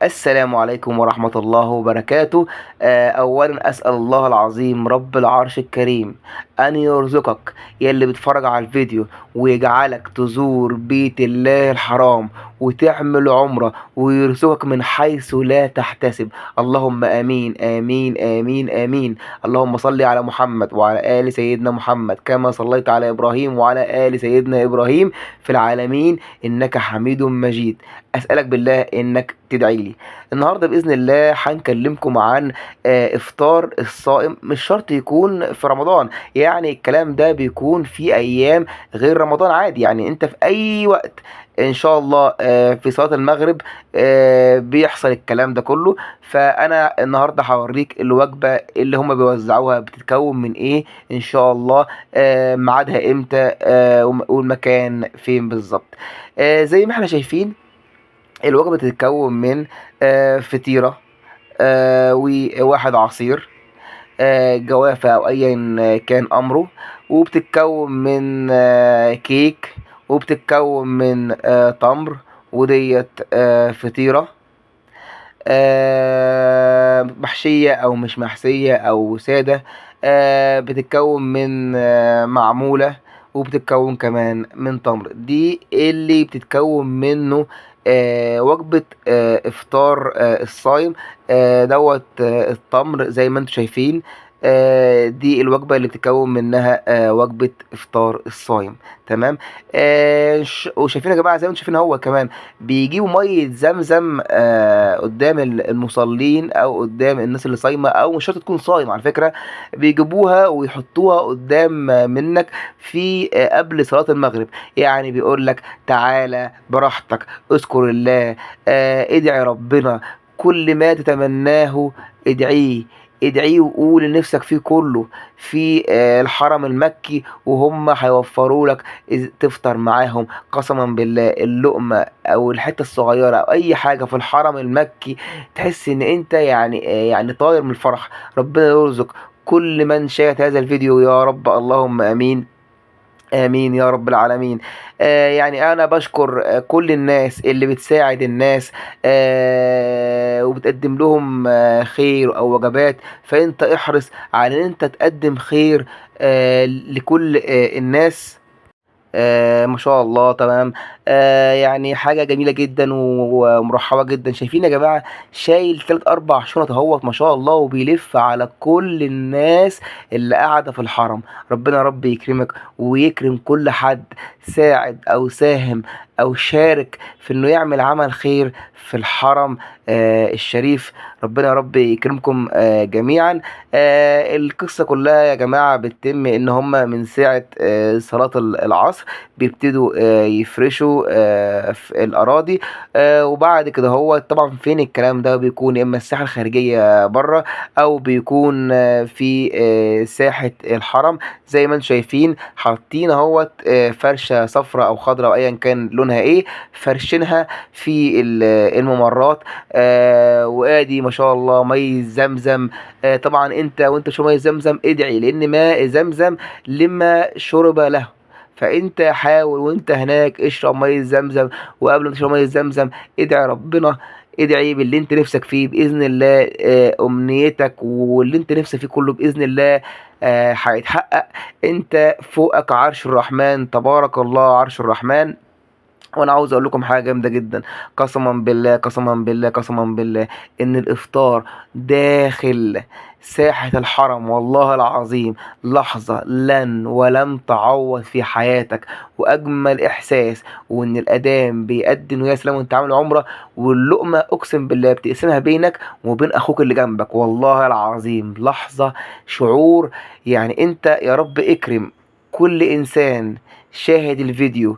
السلام عليكم ورحمة الله وبركاته. أولا أسأل الله العظيم رب العرش الكريم أن يرزقك يلي بتفرج على الفيديو، ويجعلك تزور بيت الله الحرام وتعمل عمرة، ويرزقك من حيث لا تحتسب. اللهم آمين آمين آمين آمين. اللهم صل على محمد وعلى آل سيدنا محمد كما صليت على إبراهيم وعلى آل سيدنا إبراهيم في العالمين إنك حميد مجيد. أسألك بالله إنك تدعي لي. النهارده بإذن الله هنكلمكم عن إفطار الصائم. مش شرط يكون في رمضان، يعني الكلام ده بيكون في أيام غير رمضان عادي، يعني أنت في أي وقت إن شاء الله في صلاة المغرب بيحصل الكلام ده كله. فأنا النهارده هوريك الوجبة اللي هما بيوزعوها بتتكون من إيه إن شاء الله، ميعادها إمتى، والمكان فين بالظبط. زي ما احنا شايفين الوجبة بتتكون من فطيرة وواحد عصير، جوافة أو أيا كان أمره، وبتتكون من كيك، وبتتكون من تمر، وديت فطيرة محشية أو مش محشية أو سادة. بتتكون من معمولة، وبتتكون كمان من تمر. دي اللي بتتكون منه وجبة إفطار الصايم. دوت التمر زي ما انتم شايفين. دي الوجبة اللي بتتكون منها وجبة إفطار الصايم. تمام. وشايفين يا جماعة زي ما انتم شايفين هو كمان بيجيبوا مية زمزم قدام المصلين او قدام الناس اللي صايمة، او مش شرط تكون صايم على فكرة. بيجيبوها ويحطوها قدام منك في قبل صلاة المغرب. يعني بيقول لك تعالى براحتك اذكر الله، ادعي ربنا، كل ما تتمناه ادعيه. ادعيه وقول لنفسك فيه كله في الحرم المكي، وهم هيوفروا لك تفطر معاهم. قسما بالله اللقمة او الحتة الصغيرة او اي حاجة في الحرم المكي تحس ان انت يعني طاير من الفرح. ربنا يرزق كل من شاهد هذا الفيديو يا رب، اللهم امين آمين يا رب العالمين. يعني أنا باشكر كل الناس اللي بتساعد الناس وبتقدم لهم خير أو وجبات. فأنت احرص على إن أنت تقدم خير لكل الناس. ما شاء الله. تمام. يعني حاجة جميلة جدا ومرحبة جدا. شايفين يا جماعة شايل 3 4 شنط اهوت ما شاء الله، وبيلف على كل الناس اللي قاعدة في الحرم. ربنا يا رب يكرمك ويكرم كل حد ساعد او ساهم او شارك في انه يعمل عمل خير في الحرم الشريف. ربنا يا رب يكرمكم جميعا. القصة كلها يا جماعة بتتم ان هما من ساعة صلاة العصر بيبتدوا يفرشوا في الأراضي. وبعد كده هو طبعا فين الكلام ده بيكون يا إما الساحة الخارجية بره، أو بيكون في ساحة الحرم. زي ما انتم شايفين حاطين اهوت فرشة صفراء أو خضراء أو أيا كان لونها إيه، فرشينها في الممرات. وادي ما شاء الله مي زمزم. طبعا انت وانت شو مي زمزم ادعي، لان ماء زمزم لما شرب له. فانت حاول وانت هناك اشرب ميه زمزم، وقبل ما تشرب ميه زمزم ادعي ربنا. ادعي باللي انت نفسك فيه باذن الله. امنيتك واللي انت نفسك فيه كله باذن الله هيتحقق. انت فوقك عرش الرحمن، تبارك الله عرش الرحمن. وانا عاوز اقول لكم حاجه جامده جدا. قسما بالله قسما بالله قسما بالله ان الافطار داخل ساحه الحرم والله العظيم لحظه لن ولم تعوض في حياتك، واجمل احساس. وان الاذان بيأذن ويا سلام وانت عامل عمره، واللقمه اقسم بالله بتقسمها بينك وبين اخوك اللي جنبك. والله العظيم لحظه شعور. يعني انت يا رب اكرم كل انسان شاهد الفيديو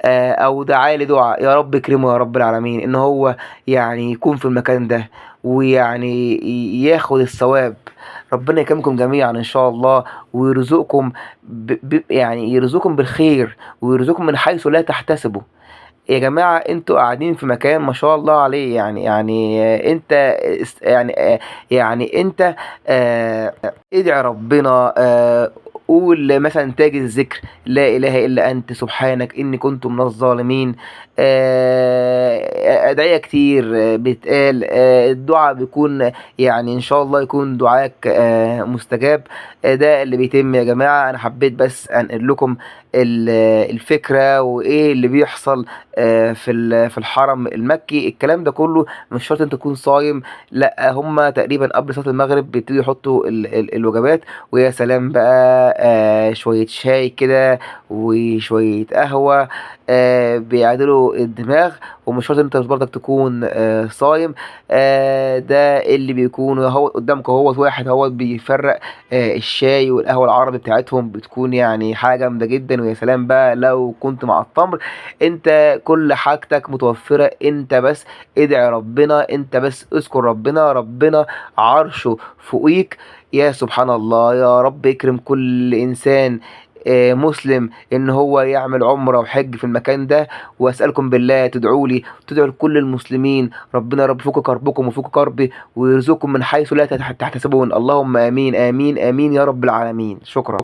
او دعا لي دعاء. يا رب اكرمه يا رب العالمين ان هو يعني يكون في المكان ده ويعني ياخد الثواب. ربنا يكرمكم جميعا ان شاء الله، ويرزقكم يعني يرزقكم بالخير، ويرزقكم من حيث لا تحتسبوا. يا جماعة انتوا قاعدين في مكان ما شاء الله عليه. يعني انت يعني انت ادعي ربنا قول مثلا تاج الذكر: لا إله إلا أنت سبحانك إني كنت من الظالمين. أدعية كتير بتقال. الدعاء بيكون يعني إن شاء الله يكون دعاك مستجاب. ده اللي بيتم يا جماعة. أنا حبيت بس أنقل لكم الفكرة وإيه اللي بيحصل في الحرم المكي. الكلام ده كله مش شرط أنت تكون صايم، لأ، هما تقريبا قبل صلاة المغرب بيبتدوا يحطوا الوجبات. ويا سلام بقى شوية شاي كده وشوية قهوة بيعدلوا الدماغ. ومش شرط انت برضك تكون صايم. ده اللي بيكون هو قدامك، هو واحد هو بيفرق الشاي والقهوة العربي بتاعتهم، بتكون يعني حاجة جامدة جدا. ويا سلام بقى لو كنت مع التمر. انت كل حاجتك متوفرة، انت بس ادعي ربنا، انت بس اذكر ربنا، ربنا عرشه فوقيك. يا سبحان الله، يا رب اكرم كل انسان مسلم ان هو يعمل عمره وحج في المكان ده. واسالكم بالله تدعوا لي، تدعوا لكل المسلمين، ربنا رب يفك كربكم ويفك كربي ويرزقكم من حيث لا تحتسبون. اللهم امين امين امين يا رب العالمين. شكرا.